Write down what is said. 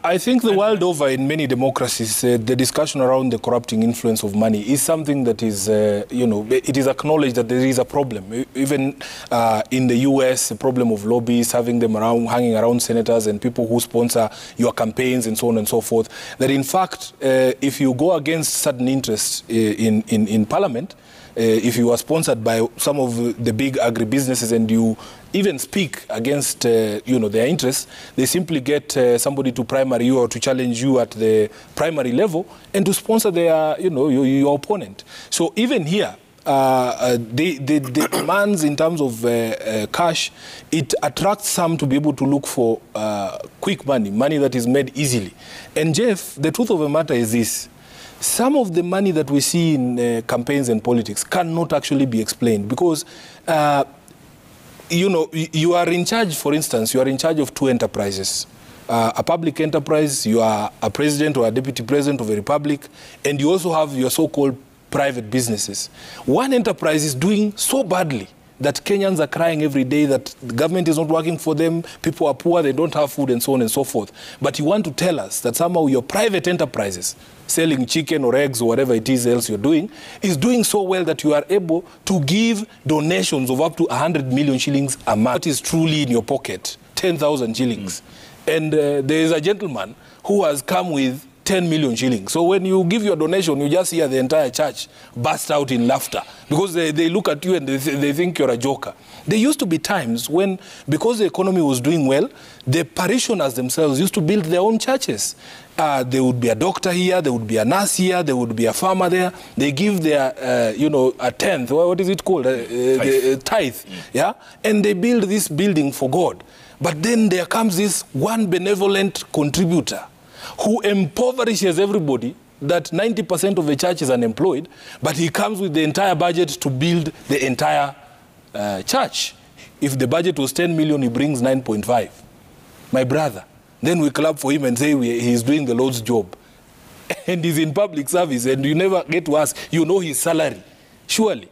I think the world over, in many democracies, the discussion around the corrupting influence of money is something that is, it is acknowledged that there is a problem. Even in the US, the problem of lobbies, having them hanging around senators and people who sponsor your campaigns and so on and so forth, that in fact, if you go against certain interests in Parliament, if you are sponsored by some of the big agribusinesses and you even speak against, their interests, they simply get somebody to primary you or to challenge you at the primary level and to sponsor their, your opponent. So even here, the demands in terms of cash, it attracts some to be able to look for quick money that is made easily. And Jeff, the truth of the matter is this. Some of the money that we see in campaigns and politics cannot actually be explained because, you are in charge, for instance, you are in charge of two enterprises. A public enterprise, you are a president or a deputy president of a republic, and you also have your so-called private businesses. One enterprise is doing so badly that Kenyans are crying every day that the government is not working for them, people are poor, they don't have food, and so on and so forth. But you want to tell us that somehow your private enterprises, selling chicken or eggs or whatever it is else you're doing, is doing so well that you are able to give donations of up to 100 million shillings a month. That is truly in your pocket, 10,000 shillings. And there is a gentleman who has come with 10 million shillings. So when you give your donation, you just hear the entire church burst out in laughter because they look at you and they think you're a joker. There used to be times when, because the economy was doing well, the parishioners themselves used to build their own churches. There would be a doctor here, there would be a nurse here, there would be a farmer there. They give their, a tenth, what is it called? Tithe. Yeah? And they build this building for God. But then there comes this one benevolent contributor who impoverishes everybody, that 90% of the church is unemployed, but he comes with the entire budget to build the entire church. If the budget was 10 million, he brings 9.5. My brother. Then we clap for him and say he's doing the Lord's job. And he's in public service, and you never get to ask, his salary. Surely.